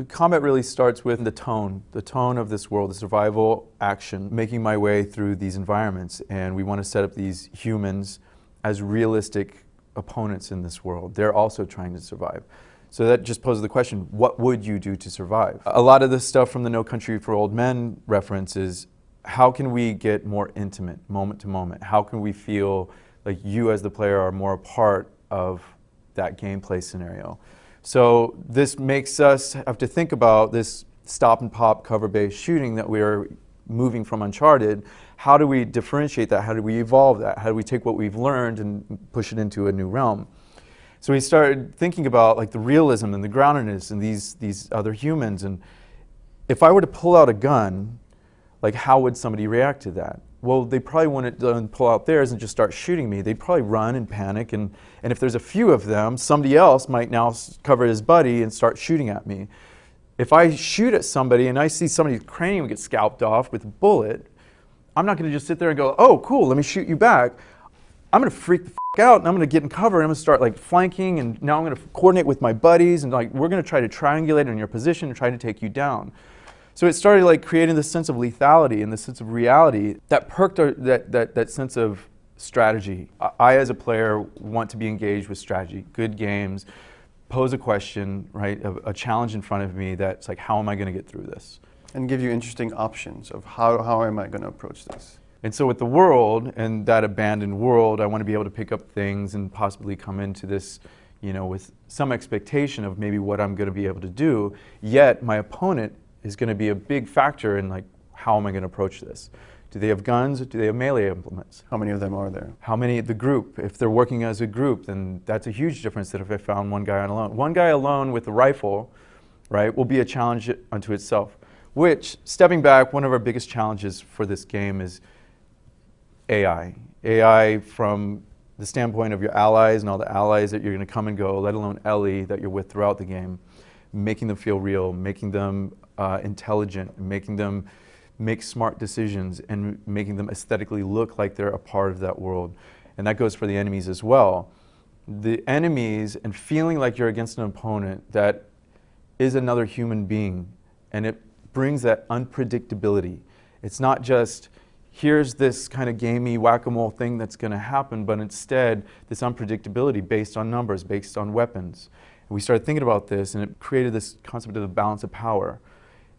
Combat really starts with the tone of this world, the survival action, making my way through these environments. And we want to set up these humans as realistic opponents in this world. They're also trying to survive. So that just poses the question, what would you do to survive? A lot of the stuff from the No Country for Old Men reference is, how can we get more intimate, moment to moment? How can we feel like you as the player are more a part of that gameplay scenario? So this makes us have to think about this stop and pop cover-based shooting that we are moving from Uncharted. How do we differentiate that? How do we evolve that? How do we take what we've learned and push it into a new realm? So we started thinking about like the realism and the groundedness and these other humans. And if I were to pull out a gun, like how would somebody react to that? Well, they probably wouldn't pull out theirs and just start shooting me. They'd probably run and panic. And if there's a few of them, somebody else might now cover his buddy and start shooting at me. If I shoot at somebody and I see somebody's cranium get scalped off with a bullet, I'm not going to just sit there and go, oh, cool, let me shoot you back. I'm going to freak the out and I'm going to get in cover and I'm going to start like flanking, and now I'm going to coordinate with my buddies and like we're going to try to triangulate on your position and try to take you down. So it started like creating this sense of lethality and this sense of reality that perked that sense of strategy. I as a player want to be engaged with strategy, good games, pose a question, right, a challenge in front of me that's like, how am I going to get through this? And give you interesting options of how am I going to approach this? And so with the world and that abandoned world, I want to be able to pick up things and possibly come into this, you know, with some expectation of maybe what I'm going to be able to do, yet my opponent is going to be a big factor in like, how am I going to approach this? Do they have guns? Do they have melee implements? How many of them are there? How many the group? If they're working as a group, then that's a huge difference than if I found one guy alone. One guy alone with a rifle, right, will be a challenge unto itself, which, stepping back, one of our biggest challenges for this game is AI. AI from the standpoint of your allies and all the allies that you're going to come and go, let alone Ellie that you're with throughout the game, making them feel real, making them intelligent, making them make smart decisions, and making them aesthetically look like they're a part of that world. And that goes for the enemies as well. The enemies, and feeling like you're against an opponent that is another human being, and it brings that unpredictability. It's not just, here's this kind of gamey whack-a-mole thing that's going to happen, but instead this unpredictability based on numbers, based on weapons. And we started thinking about this, and it created this concept of the balance of power.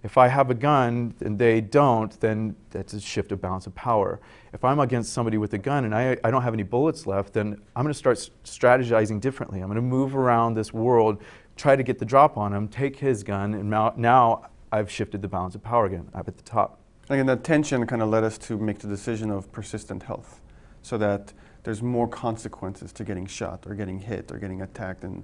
If I have a gun and they don't, then that's a shift of balance of power. If I'm against somebody with a gun and I don't have any bullets left, then I'm going to start strategizing differently. I'm going to move around this world, try to get the drop on him, take his gun, and now I've shifted the balance of power again. I'm at the top. Again, that tension kind of led us to make the decision of persistent health, so that there's more consequences to getting shot or getting hit or getting attacked, and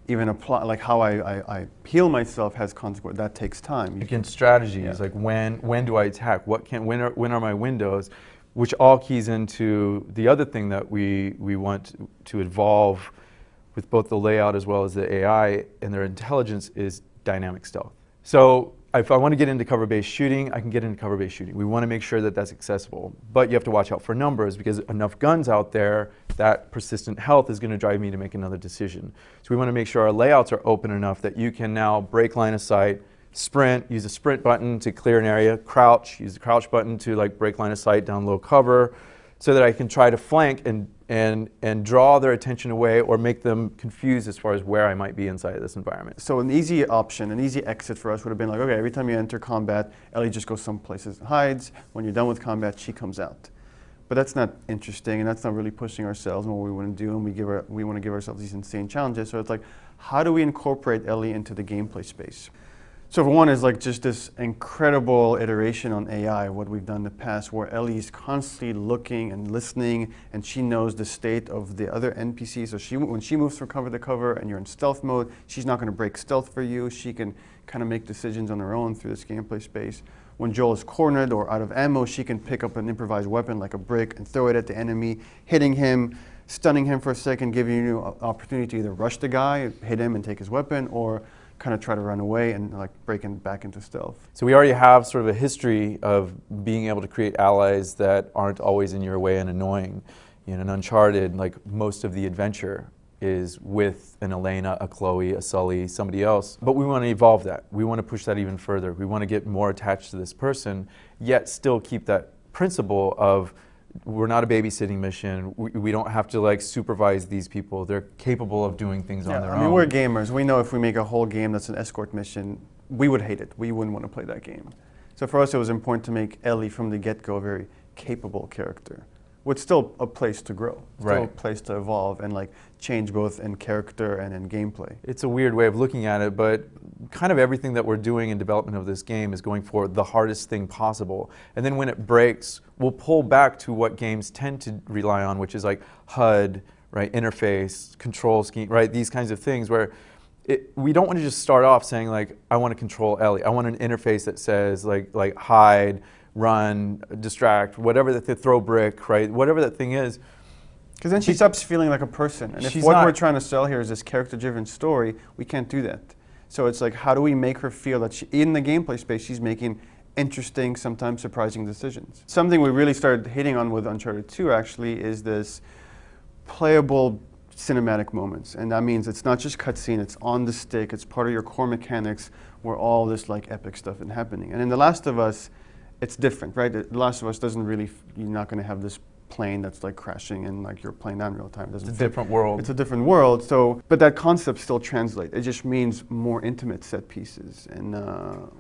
even apply, like how I heal myself has consequences. That takes time. Again, strategies, like when do I attack? When are my windows? Which all keys into the other thing that we want to evolve with both the layout as well as the AI and their intelligence is dynamic stealth. So if I want to get into cover-based shooting, I can get into cover-based shooting. We want to make sure that that's accessible. But you have to watch out for numbers, because enough guns out there, that persistent health is going to drive me to make another decision. So we want to make sure our layouts are open enough that you can now break line of sight, sprint, use the sprint button to clear an area, crouch, use the crouch button to like break line of sight down low cover, so that I can try to flank and draw their attention away or make them confused as far as where I might be inside of this environment. So an easy option, an easy exit for us would have been like, okay, every time you enter combat, Ellie just goes some places and hides. When you're done with combat, she comes out. But that's not interesting, and that's not really pushing ourselves and what we want to do, and we want to give ourselves these insane challenges. So it's like, how do we incorporate Ellie into the gameplay space? So for one is like just this incredible iteration on AI, what we've done in the past, where Ellie is constantly looking and listening, and she knows the state of the other NPCs. So when she moves from cover to cover and you're in stealth mode, she's not going to break stealth for you. She can kind of make decisions on her own through this gameplay space. When Joel is cornered or out of ammo, she can pick up an improvised weapon like a brick and throw it at the enemy, hitting him, stunning him for a second, giving you an opportunity to either rush the guy, hit him and take his weapon, or kind of try to run away and like breaking back into stealth. So we already have sort of a history of being able to create allies that aren't always in your way and annoying. In Uncharted, like most of the adventure is with an Elena, a Chloe, a Sully, somebody else. But we want to evolve that. We want to push that even further. We want to get more attached to this person, yet still keep that principle of we're not a babysitting mission. We don't have to like supervise these people. They're capable of doing things on their own. I mean, we're gamers. We know if we make a whole game that's an escort mission, we would hate it. We wouldn't want to play that game. So for us, it was important to make Ellie from the get-go a very capable character, with still a place to grow, still a place to evolve and like change both in character and in gameplay. It's a weird way of looking at it, but kind of everything that we're doing in development of this game is going for the hardest thing possible. And then when it breaks, we'll pull back to what games tend to rely on, which is like HUD, right, interface, control scheme, right, these kinds of things where we don't want to just start off saying like, I want to control Ellie. I want an interface that says like hide, run, distract, whatever the throw brick, right? Whatever that thing is. Because then she stops feeling like a person. And if what we're trying to sell here is this character-driven story, we can't do that. So it's like, how do we make her feel that in the gameplay space, she's making interesting, sometimes surprising decisions? Something we really started hitting on with Uncharted 2 actually is this playable cinematic moments. And that means it's not just cutscene, it's on the stick, it's part of your core mechanics where all this like epic stuff is happening. And in The Last of Us, it's different, right? The Last of Us doesn't really, you're not going to have this plane that's like crashing and like you're playing that in real time. It's a different world. It's a different world. So, but that concept still translates. It just means more intimate set pieces. And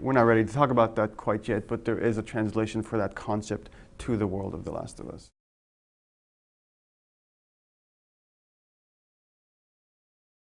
we're not ready to talk about that quite yet, but there is a translation for that concept to the world of The Last of Us.